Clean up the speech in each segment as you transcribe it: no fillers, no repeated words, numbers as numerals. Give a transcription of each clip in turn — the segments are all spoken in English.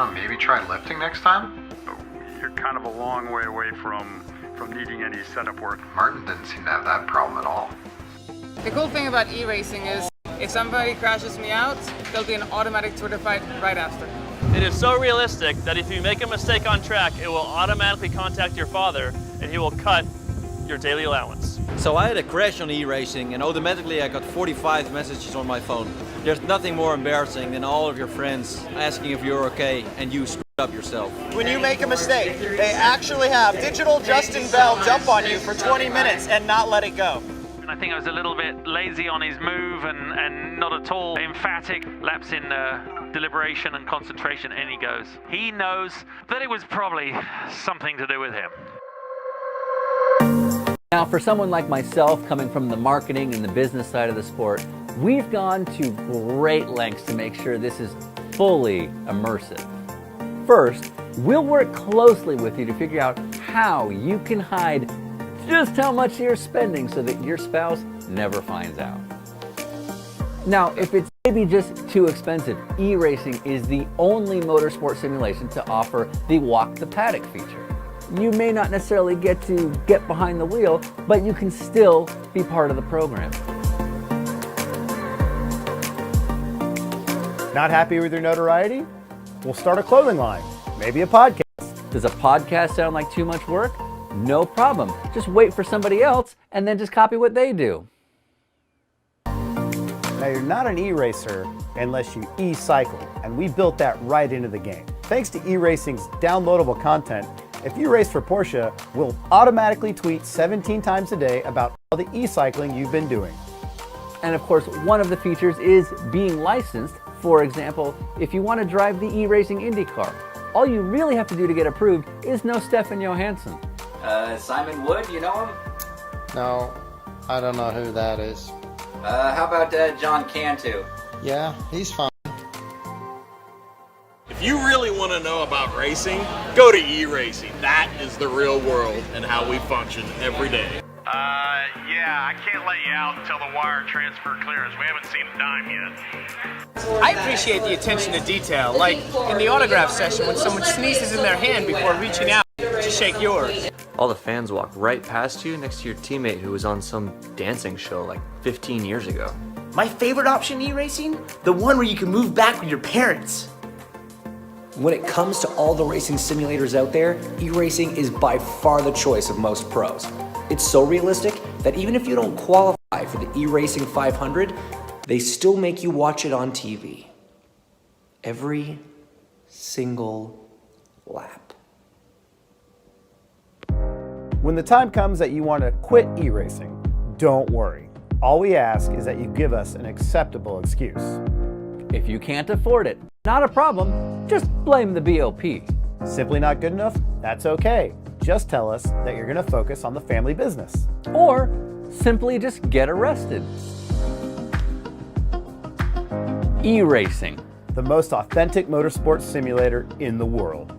Maybe try lifting next time? You're kind of a long way away from needing any setup work. Martin didn't seem to have that problem at all. The cool thing about e-racing is if somebody crashes me out, there'll be an automatic Twitter fight right after. It is so realistic that if you make a mistake on track, it will automatically contact your father and he will cut your daily allowance. So I had a crash on e-racing and automatically I got 45 messages on my phone. There's nothing more embarrassing than all of your friends asking if you're okay and you screwed up yourself. When you make a mistake, they actually have digital Justin Bell jump on you for 20 minutes and not let it go. I think I was a little bit lazy on his move and not at all emphatic. Lapse in deliberation and concentration, and he goes. He knows that it was probably something to do with him. Now, for someone like myself, coming from the marketing and the business side of the sport, we've gone to great lengths to make sure this is fully immersive. First, we'll work closely with you to figure out how you can hide just how much you're spending so that your spouse never finds out. Now, if it's maybe just too expensive, e-racing is the only motorsport simulation to offer the walk the paddock feature. You may not necessarily get to get behind the wheel, but you can still be part of the program. Not happy with your notoriety? We'll start a clothing line, maybe a podcast. Does a podcast sound like too much work? No problem. Just wait for somebody else and then just copy what they do. Now, you're not an e-racer unless you e-cycle, and we built that right into the game. Thanks to e-racing's downloadable content, if you race for Porsche, we'll automatically tweet 17 times a day about all the e-cycling you've been doing. And of course, one of the features is being licensed. For example, if you want to drive the e-racing Indy car, all you really have to do to get approved is know Stefan Johansson. Simon Wood, you know him? No, I don't know who that is. How about John Cantu? Yeah, he's fine. If you really want to know about racing, go to e-racing. That is the real world and how we function every day. Yeah, I can't let you out until the wire transfer clearance. We haven't seen a dime yet. I appreciate the attention to detail, like in the autograph session when someone sneezes in their hand before reaching out to shake yours. All the fans walked right past you next to your teammate who was on some dancing show like 15 years ago. My favorite option in e-racing? The one where you can move back with your parents. When it comes to all the racing simulators out there, e-racing is by far the choice of most pros. It's so realistic that even if you don't qualify for the e-racing 500, they still make you watch it on TV. Every single lap. When the time comes that you want to quit e-racing, don't worry. All we ask is that you give us an acceptable excuse. If you can't afford it, not a problem, just blame the BOP. Simply not good enough? That's okay. Just tell us that you're going to focus on the family business. Or simply just get arrested. E-racing, the most authentic motorsports simulator in the world.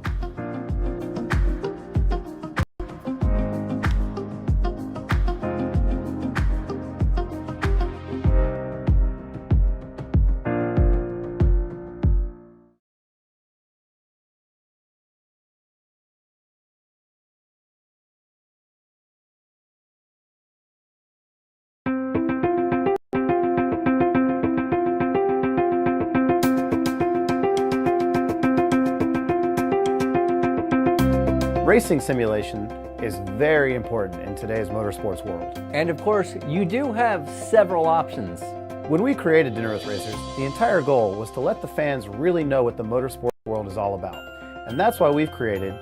Racing simulation is very important in today's motorsports world. And of course, you do have several options. When we created Dinner with Racers, the entire goal was to let the fans really know what the motorsports world is all about. And that's why we've created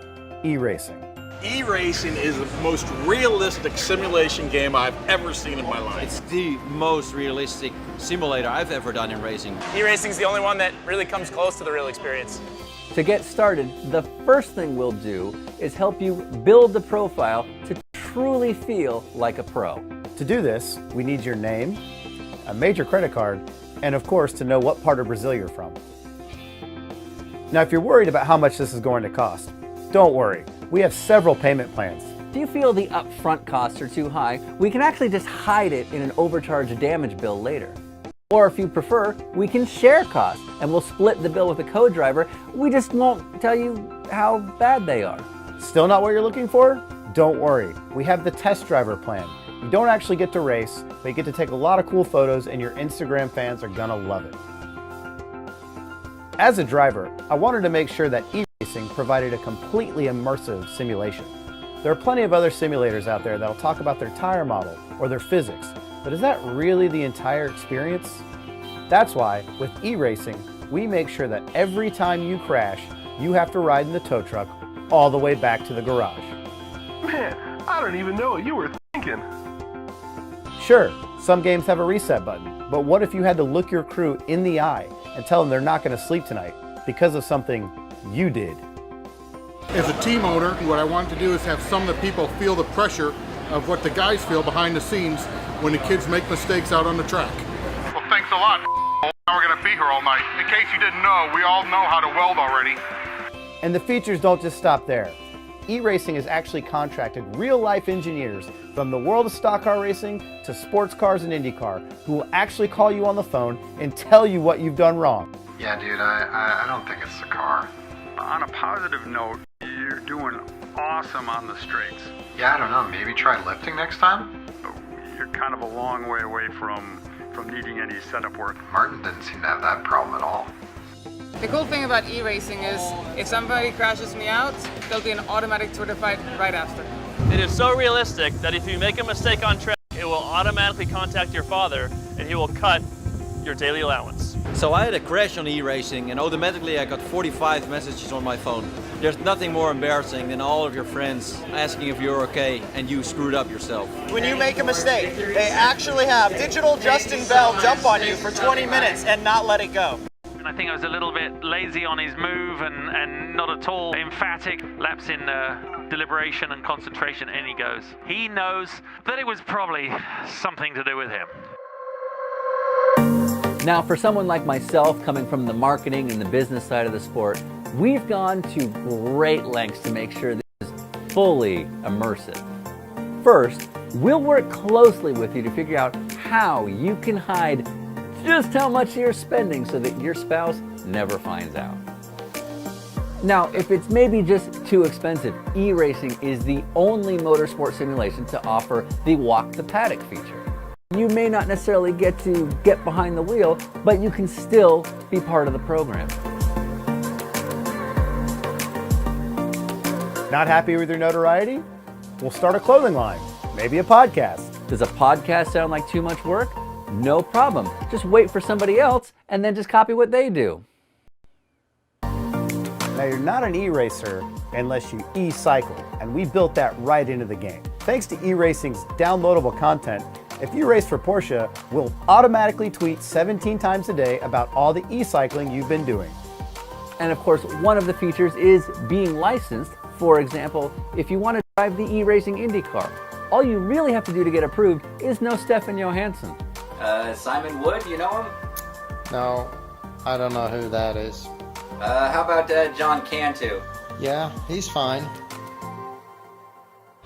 e-racing. E-racing is the most realistic simulation game I've ever seen in my life. It's the most realistic simulator I've ever done in racing. E-racing's the only one that really comes close to the real experience. To get started, the first thing we'll do is help you build the profile to truly feel like a pro. To do this, we need your name, a major credit card, and of course to know what part of Brazil you're from. Now, if you're worried about how much this is going to cost, don't worry. We have several payment plans. If you feel the upfront costs are too high, we can actually just hide it in an overcharged damage bill later. Or if you prefer, we can share costs and we'll split the bill with the co-driver. We just won't tell you how bad they are. Still not what you're looking for? Don't worry, we have the test driver plan. You don't actually get to race, but you get to take a lot of cool photos and your Instagram fans are gonna love it. As a driver, I wanted to make sure that e-racing provided a completely immersive simulation. There are plenty of other simulators out there that'll talk about their tire model or their physics, but is that really the entire experience? That's why, with e-racing, we make sure that every time you crash, you have to ride in the tow truck all the way back to the garage. Man, I don't even know what you were thinking. Sure, some games have a reset button, but what if you had to look your crew in the eye and tell them they're not going to sleep tonight because of something you did? As a team owner, what I want to do is have some of the people feel the pressure of what the guys feel behind the scenes when the kids make mistakes out on the track. Well, thanks a lot. Now we're gonna be here all night. In case you didn't know, we all know how to weld already. And the features don't just stop there. E-racing has actually contracted real-life engineers from the world of stock car racing to sports cars and IndyCar who will actually call you on the phone and tell you what you've done wrong. Yeah, dude, I don't think it's the car. On a positive note, you're doing awesome on the straights. Yeah, I don't know, maybe try lifting next time? You're kind of a long way away from needing any setup work. Martin didn't seem to have that problem at all. The cool thing about e-racing is if somebody crashes me out, there'll be an automatic Twitter fight right after. It is so realistic that if you make a mistake on track, it will automatically contact your father and he will cut your daily allowance. So I had a crash on e-racing and automatically I got 45 messages on my phone. There's nothing more embarrassing than all of your friends asking if you're okay and you screwed up yourself. When you make a mistake, they actually have digital Justin Bell jump on you for 20 minutes and not let it go. I think I was a little bit lazy on his move and not at all emphatic. Lapse in deliberation and concentration, and he goes. He knows that it was probably something to do with him. Now, for someone like myself, coming from the marketing and the business side of the sport, we've gone to great lengths to make sure this is fully immersive. First, we'll work closely with you to figure out how you can hide just how much you're spending so that your spouse never finds out. Now, if it's maybe just too expensive, e-racing is the only motorsport simulation to offer the walk the paddock feature. You may not necessarily get to get behind the wheel, but you can still be part of the program. Not happy with your notoriety? We'll start a clothing line, maybe a podcast. Does a podcast sound like too much work? No problem. Just wait for somebody else and then just copy what they do. Now, you're not an e-racer unless you e-cycle, and we built that right into the game. Thanks to e-racing's downloadable content, if you race for Porsche, we'll automatically tweet 17 times a day about all the e-cycling you've been doing. And of course, one of the features is being licensed. For example, if you want to drive the e-racing IndyCar, all you really have to do to get approved is know Stefan Johansson. Simon Wood, you know him? No, I don't know who that is. How about John Cantu? Yeah, he's fine.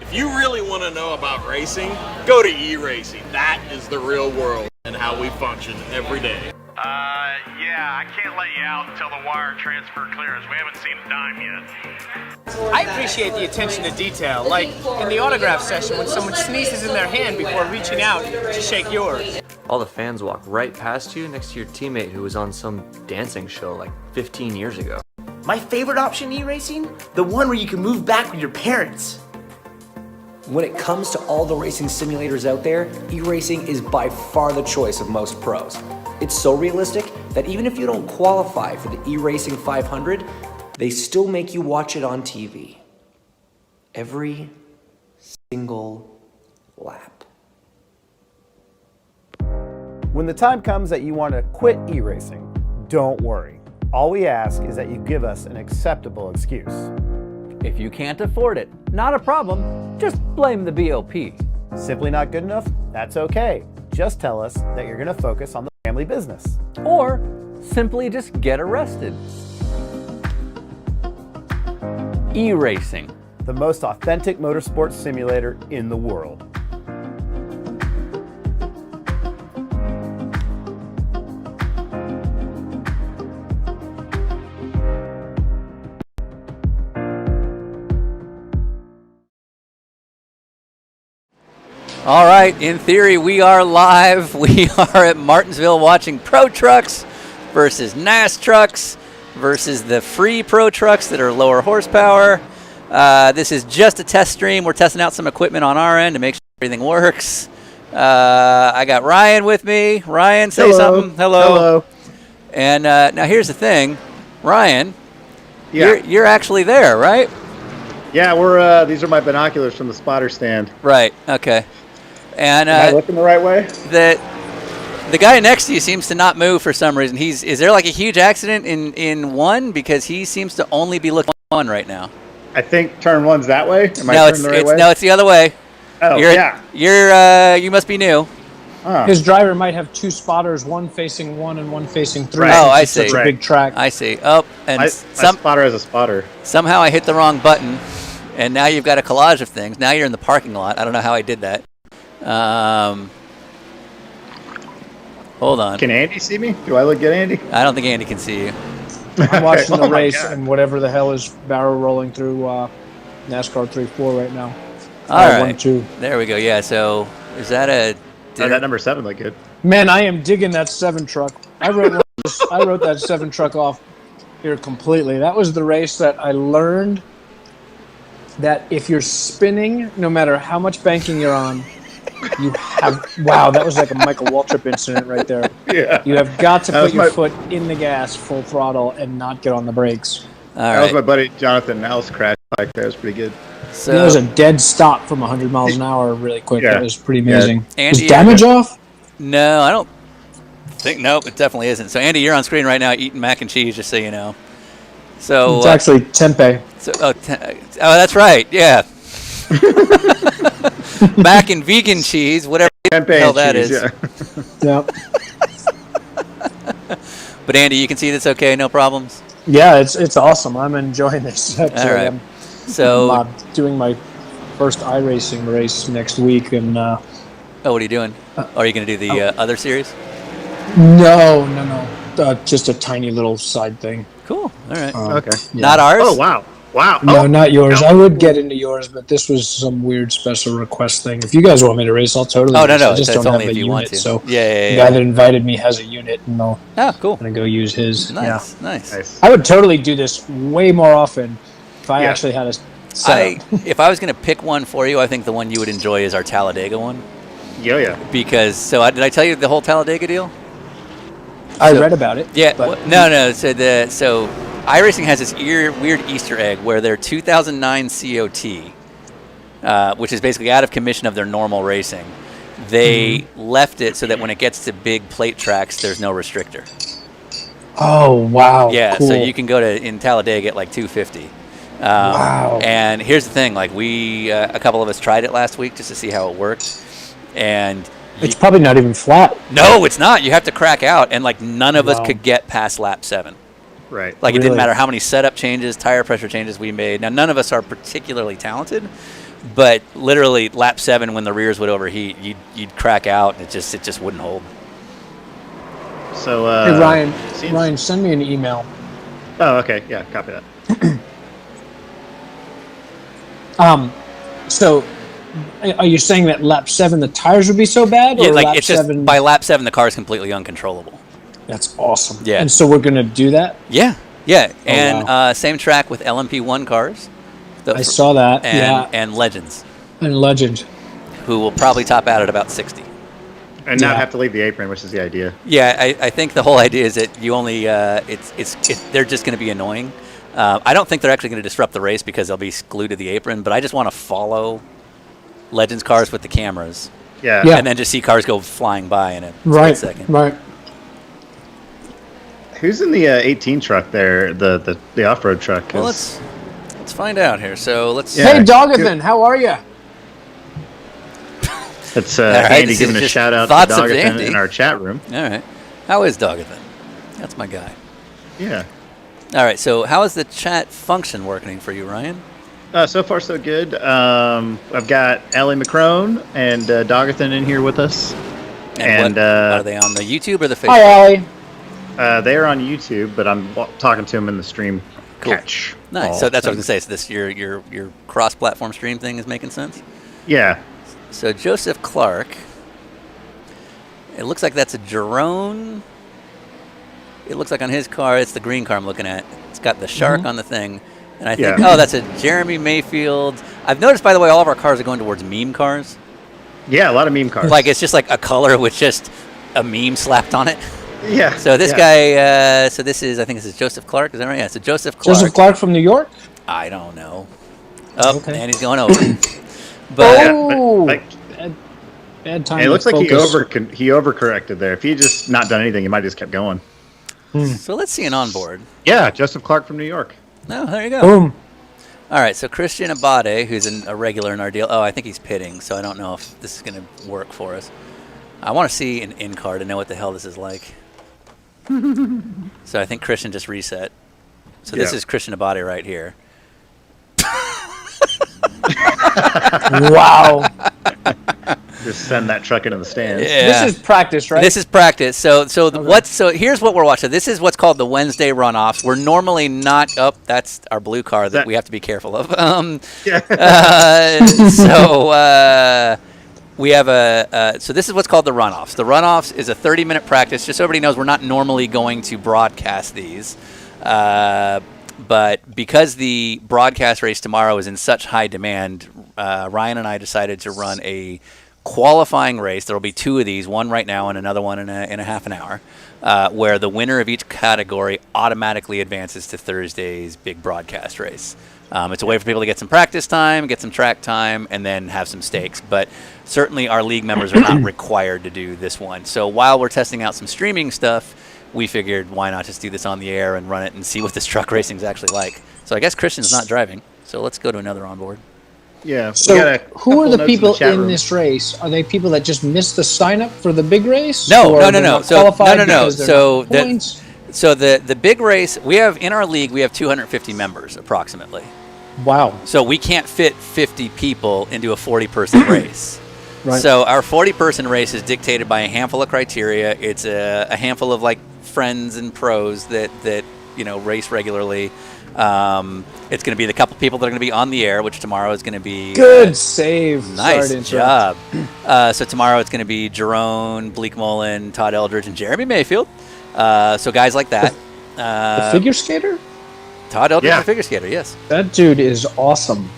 If you really want to know about racing, go to e-racing. That is the real world and how we function every day. Yeah, I can't let you out until the wire transfer clearance. We haven't seen a dime yet. I appreciate the attention to detail, like in the autograph session when someone sneezes in their hand before reaching out to shake yours. All the fans walk right past you next to your teammate who was on some dancing show like 15 years ago. My favorite option e-racing? The one where you can move back with your parents. When it comes to all the racing simulators out there, e-racing is by far the choice of most pros. It's so realistic that even if you don't qualify for the e-racing 500, they still make you watch it on TV. Every single lap. When the time comes that you want to quit e-racing, don't worry. All we ask is that you give us an acceptable excuse. If you can't afford it, not a problem, just blame the BOP. Simply not good enough? That's okay. Just tell us that you're going to focus on the family business. Or simply just get arrested. E-racing. The most authentic motorsports simulator in the world. All right, in theory, we are live. We are at Martinsville watching Pro Trucks versus NAS trucks versus the free Pro Trucks that are lower horsepower. This is just a test stream. We're testing out some equipment on our end to make sure everything works. I got Ryan with me. Ryan, say something. Hello. And now here's the thing. Ryan, you're actually there, right? Yeah, we're. These are my binoculars from the spotter stand. Right, okay. And Am I looking the right way? The guy next to you seems to not move for some reason. Is there like a huge accident in one? Because he seems to only be looking at one right now. I think turn one's that way. Am I No, turning the right way? no, it's the other way. Oh, You must be new. His driver might have two spotters, one facing one and one facing three. Right. Oh, I see. It's such a big track. I see. Oh, and my spotter has a spotter. Somehow I hit the wrong button, and now you've got a collage of things. Now you're in the parking lot. I don't know how I did that. Hold on. Can Andy see me? Do I look good, Andy? I don't think Andy can see you. I'm watching the Oh my race God. and whatever the hell is barrel rolling through NASCAR 3-4 right now. All right. 1-2. There we go. Yeah. So is that a? Oh, that number 7 looked good. Man, I am digging that 7 truck. I wrote that 7 truck off here completely. That was the race that I learned that if you're spinning, no matter how much banking you're on, you have. Wow, that was like a Michael Waltrip incident right there. Yeah. You have got to That put was your my- foot in the gas, full throttle, and not get on the brakes. That was my buddy Jonathan Nels crash bike. That was pretty good. So That was a dead stop from 100 miles an hour really quick. Yeah. That was pretty amazing. Yeah. Is Andy, damage off? No, I don't think. Nope, it definitely isn't. So Andy, you're on screen right now eating mac and cheese, just so you know. So It's actually tempeh. So, that's right. Yeah. Mac and vegan cheese, whatever the hell that is. Yeah. But Andy, you can see this okay, no problems? Yeah, it's awesome. I'm enjoying this. All right. So I'm doing my first iRacing race next week, and oh, what are you doing? Are you going to do the other series? no, just a tiny little side thing. Cool. All right. Okay. Not ours? Oh, wow. Wow. No, Oh, not yours. no. I would get into yours, but this was some weird special request thing. If you guys want me to race, I'll totally. Oh, no, race. no, I just it's don't only have if a you unit, want to. So Yeah. the guy that invited me has a unit, and I'll. Oh, cool. Gonna go use his. Nice, Yeah. nice. I would totally do this way more often if I actually had a setup. If I was going to pick one for you, I think the one you would enjoy is our Talladega one. Yeah. Because, did I tell you the whole Talladega deal? I read about it. Yeah. but- No. So iRacing has this weird Easter egg where their 2009 COT, which is basically out of commission of their normal racing, they left it so that when it gets to big plate tracks, there's no restrictor. Oh wow! Yeah, cool. so you can go in Talladega at like 250. Wow. And here's the thing: like a couple of us tried it last week just to see how it worked, and It's probably not even flat. no, it's not. You have to crack out, and like none of us Wow. could get past lap 7. Right. Like it didn't Really? matter how many setup changes, tire pressure changes we made. Now none of us are particularly talented, but literally lap 7 when the rears would overheat, you'd crack out, and it just wouldn't hold. So, Hey Ryan, send me an email. Oh, okay. Yeah, copy that. So are you saying that lap 7 the tires would be so bad, or Yeah, like lap it's just 7? by lap 7 the car is completely uncontrollable. That's awesome. Yeah. And so we're gonna do that. Yeah. And same track with LMP1 cars. I saw that. And Legends, And Legend. who will probably top out at about 60. And not have to leave the apron, which is the idea. Yeah, I think the whole idea is that you only they're just going to be annoying. I don't think they're actually going to disrupt the race because they'll be glued to the apron. But I just want to follow Legends cars with the cameras. Yeah. And then just see cars go flying by in a split second. Right. Who's in the 18 truck there? The off-road truck? Well, let's find out here. So let's. Hey, Dogathan, how are you? It's right, Andy this giving is a just shout out to thoughts of Dogathan Andy. in our chat room. All right. How is Dogathan? That's my guy. Yeah. All right. So how is the chat function working for you, Ryan? So far, so good. I've got Allie McCrone and Dogathan in here with us. And what, are they on the YouTube or the Facebook? Hi, Allie. They're on YouTube, but I'm talking to them in the stream. Cool. Catch. Nice. So that's what I was gonna say. So this your cross-platform stream thing is making sense. Yeah. So Joseph Clark. It looks like that's a Jerome. It looks like on his car, it's the green car I'm looking at. It's got the shark on the thing. And I think, oh, that's a Jeremy Mayfield. I've noticed, by the way, all of our cars are going towards meme cars. Yeah, a lot of meme cars. Like, it's just like a color with just a meme slapped on it. Yeah. So this guy, so this is, I think this is Josepth Clark. Is that right? Yeah, so Joseph Clark. Joseph Clark from New York? I don't know. Oh, and he's going over. Bad time. It looks like focus. he overcorrected there. If he just not done anything, he might have just kept going. So let's see an onboard. Yeah, Joseph Clark from New York. Oh, there you go. Boom. All right, so Christian Abate, who's a regular in our deal. Oh, I think he's pitting, so I don't know if this is going to work for us. I want to see an in-car to know what the hell this is like. So I think Christian just reset. So this is Christian Abate right here. Wow. Just send that truck into the stands. Yeah. This is practice, right? This is practice. So here's what we're watching. This is what's called the Wednesday Runoffs. We're normally not up. That's our blue car that we have to be careful of. We have so this is what's called the Runoffs. The Runoffs is a 30-minute practice. Just so everybody knows, we're not normally going to broadcast these. But because the broadcast race tomorrow is in such high demand, Ryan and I decided to run a qualifying race. There will be two of these, one right now and another one in a half an hour, where the winner of each category automatically advances to Thursday's big broadcast race. It's a way for people to get some practice time, get some track time, and then have some stakes. But certainly our league members are not required to do this one. So while we're testing out some streaming stuff, we figured why not just do this on the air and run it and see what this truck racing is actually like. So I guess Christian's not driving. So let's go to another onboard. Yeah. So who are the people in this race? Are they people that just missed the sign up for the big race? No. So the big race, we have in our league, we have 250 members approximately. Wow. So we can't fit 50 people into a 40-person race. Right. So our 40-person race is dictated by a handful of criteria. It's a handful of like friends and pros that race regularly. It's going to be the couple people that are going to be on the air, which tomorrow is going to be good save. Nice job. So tomorrow it's going to be Jerome, Bleak Mullen, Todd Eldridge, and Jeremy Mayfield. So guys like that. The figure skater? Todd Eldridge, the figure skater, yes. That dude is awesome.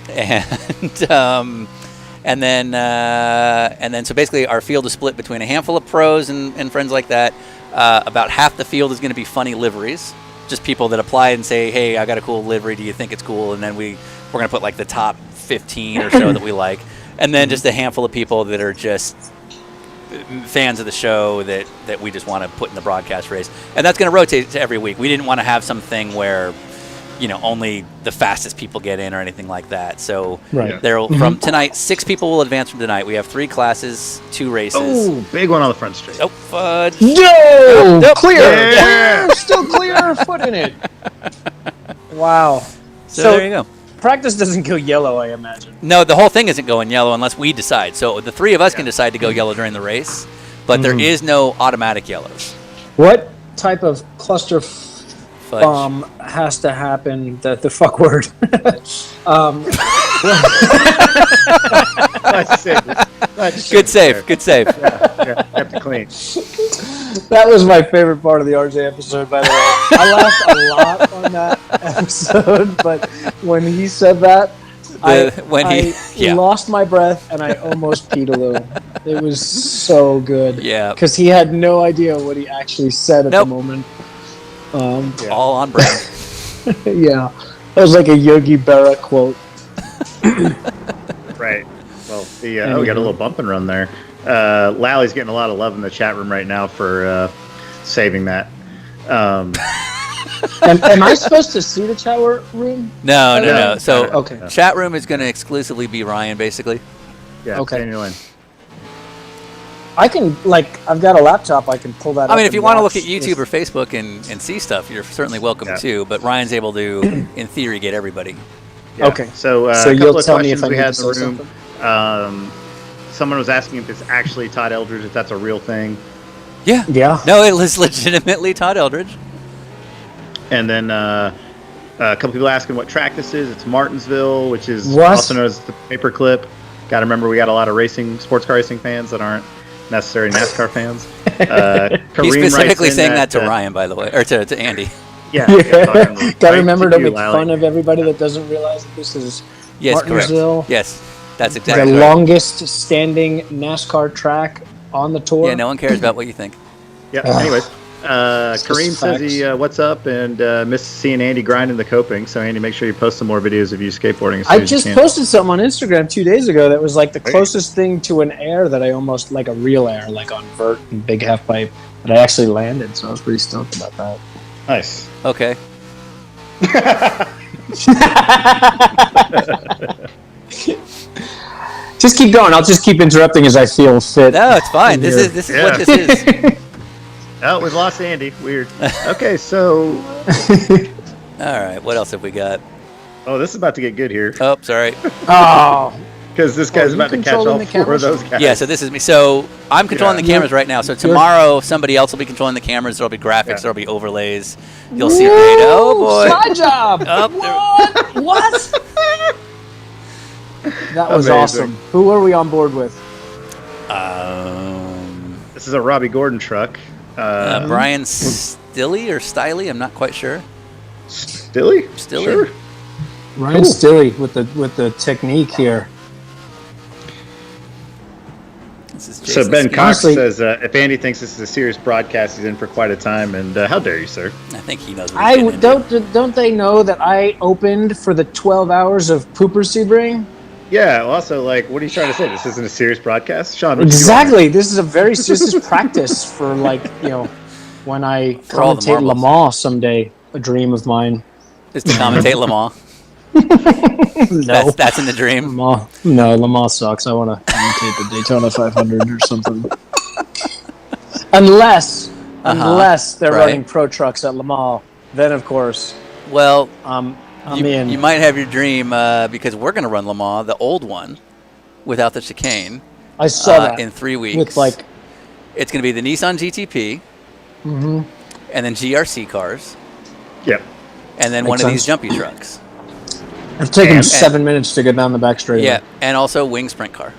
And then so basically our field is split between a handful of pros and friends like that. About half the field is going to be funny liveries, just people that apply and say, hey, I got a cool livery, do you think it's cool? And then we're going to put like the top 15 or so that we like. And then just a handful of people that are just fans of the show that we just want to put in the broadcast race. And that's going to rotate every week. We didn't want to have something where only the fastest people get in or anything like that. So from tonight, 6 people will advance from tonight. We have 3 classes, 2 races. Oh, big one on the front straight. Oh, fudge. No! Nope. Clear! Yeah. Clear! Still clear! Foot in it. Wow. So there you go. Practice doesn't go yellow, I imagine. No, the whole thing isn't going yellow unless we decide. So the 3 of us can decide to go yellow during the race, but there is no automatic yellows. What type of cluster bomb has to happen? The fuck word. Good save. Good save. Yeah, have to clean. That was my favorite part of the RJ episode, by the way. I laughed a lot on that episode, but when he said that, I lost my breath and I almost peed a little. It was so good. Yeah. Because he had no idea what he actually said at the moment. All on brand. Yeah. That was like a Yogi Berra quote. Right. Well, we got a little bump and run there. Lally's getting a lot of love in the chat room right now for saving that. Am I supposed to see the chat room? No. So okay. Chat room is going to exclusively be Ryan, basically. Yeah. Okay. Daniel in. I can, I've got a laptop. I can pull that up. I mean, if you want to look at watch YouTube or Facebook and see stuff, you're certainly welcome to. But Ryan's able to, in theory, get everybody. Yeah. Okay. So, so a you'll couple of tell me if questions I we need had to in the say room. something. Someone was asking if it's actually Todd Eldridge, if that's a real thing. Yeah. Yeah. No, it was legitimately Todd Eldridge. And then a couple people asking what track this is. It's Martinsville, which is also known as the Paperclip. Got to remember we got a lot of sports car racing fans that aren't necessarily NASCAR fans. He's specifically saying that to Ryan, by the way, or to Andy. Got to remember to make fun of everybody that doesn't realize that this is Martinsville. Correct. Yes, that's exactly the longest standing NASCAR track on the tour. Yeah, no one cares about what you think. Yeah. Anyways, Kareem says he what's up and missed seeing Andy grinding the coping. So Andy, make sure you post some more videos of you skateboarding. As soon I as just you can. posted something on Instagram 2 days ago that was like the closest thing to an air that I almost like a real air, like on vert and big half pipe that I actually landed. So I was pretty stoked about that. Nice. Okay. Just keep going. I'll just keep interrupting as I feel fit. No, it's fine. This is what this is. Oh, we've lost Andy. Weird. Okay, so. All right. What else have we got? Oh, this is about to get good here. Oh, sorry. Oh. Because this guy's about to catch all four of those guys. Yeah, so this is me. So I'm controlling the cameras right now. So tomorrow, somebody else will be controlling the cameras. There'll be graphics. There'll be overlays. You'll see a data. Oh, boy. My job. What? That was awesome. Who are we on board with? This is a Robbie Gordon truck. Brian Stilley or Stiley? I'm not quite sure. Stilley? Sure. Ryan Stilley with the technique here. So Ben Cox says, if Andy thinks this is a serious broadcast, he's in for quite a time. And how dare you, sir? I think he knows what he's getting into. Don't they know that I opened for the 12 hours of Pooper Sebring? Yeah. Also, like, what are you trying to say? This isn't a serious broadcast, Sean? What Exactly. This is practice for when I commentate Le Mans someday. A dream of mine is to commentate Le Mans. No, that's in the dream. No, Le Mans sucks. I want to commentate the Daytona 500 or something. Unless they're running pro trucks at Le Mans, then of course. Well, I'm in. You might have your dream because we're going to run Le Mans, the old one, without the chicane. I saw that in 3 weeks. With it's going to be the Nissan GTP, and then GRC cars. Yep. And then one of these jumpy trucks. It's taken 7 minutes to get down the back straight. Yeah, and also wing sprint car.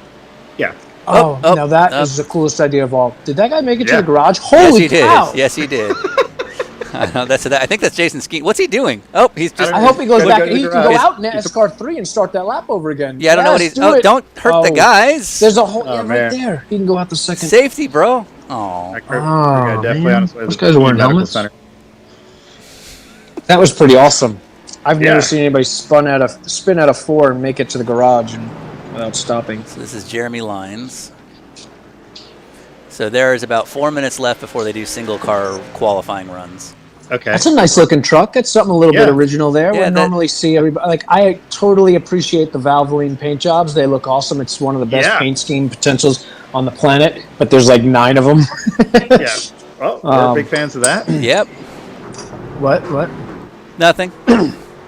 Yeah. Now that is the coolest idea of all. Did that guy make it to the garage? Holy cow! Yes, he did. I know, I think that's Jason Skeen. What's he doing? Oh, he's just. I hope he goes back. He can go out in NASCAR 3 and start that lap over again. Yeah, I don't know what he's. Don't hurt the guys. There's a hole right there. He can go out the second. Safety, bro. Oh, definitely on his way to those guys are wearing helmets. Center. That was pretty awesome. I've never seen anybody spin out of 4 and make it to the garage without stopping. So this is Jeremy Lyons. So there is about 4 minutes left before they do single car qualifying runs. Okay. That's a nice looking truck. That's something a little bit original there. We normally see everybody. I totally appreciate the Valvoline paint jobs. They look awesome. It's one of the best paint scheme potentials on the planet. But there's like 9 of them. Yeah. Well, we're big fans of that. Yep. What? Nothing.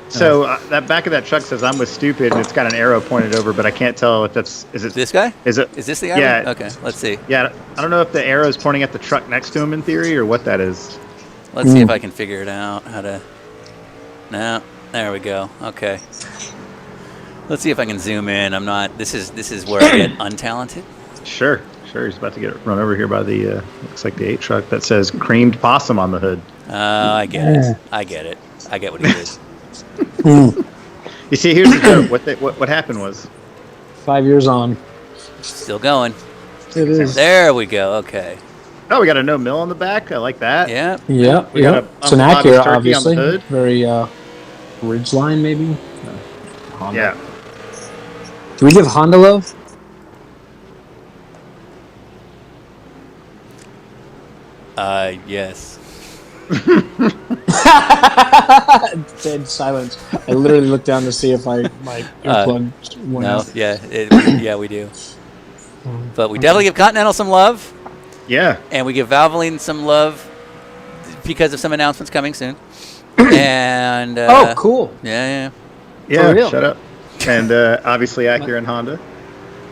So that back of that truck says "I'm with stupid" and it's got an arrow pointed over, but I can't tell if is it this guy? Is this the guy? Yeah. Okay. Let's see. Yeah. I don't know if the arrow is pointing at the truck next to him in theory or what that is. Let's see if I can figure it out. How to? No. There we go. Okay. Let's see if I can zoom in. I'm not. This is where I get untalented. Sure. He's about to get run over here by the looks like the 8 truck that says "creamed possum" on the hood. I get it. I get what he did. You see, here's the joke. What happened was 5 years on. Still going. It is. There we go. Okay. Oh, we got a no mill on the back. I like that. Yeah. Yeah. We got It's an Bobby's Acura, turkey obviously. on the hood. Very Ridgeline, maybe. Honda. Yeah. Do we give Honda love? Yes. Dead silence. I literally looked down to see if my earplug went out. Yeah, we do. But we definitely give Continental some love. Yeah. And we give Valvoline some love because of some announcements coming soon. And oh, cool. Yeah. Yeah. Shut up. And obviously Acura and Honda.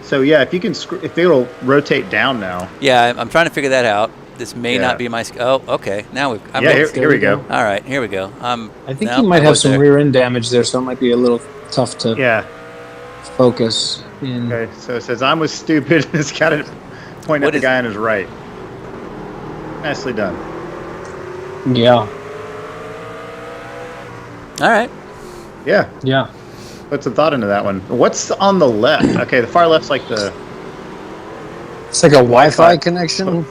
So yeah, if you can, if it'll rotate down now. Yeah, I'm trying to figure that out. This may not be my. Oh, okay. Now we've. Here we go. All right, here we go. I think you might have some rear end damage there, so it might be a little tough to. Yeah. Focus. Okay, so it says I was stupid. It's got to point at the guy on his right. Nicely done. Yeah. All right. Yeah. Yeah. Put some thought into that one. What's on the left? Okay, the far left's like the. It's like a Wi-Fi connection.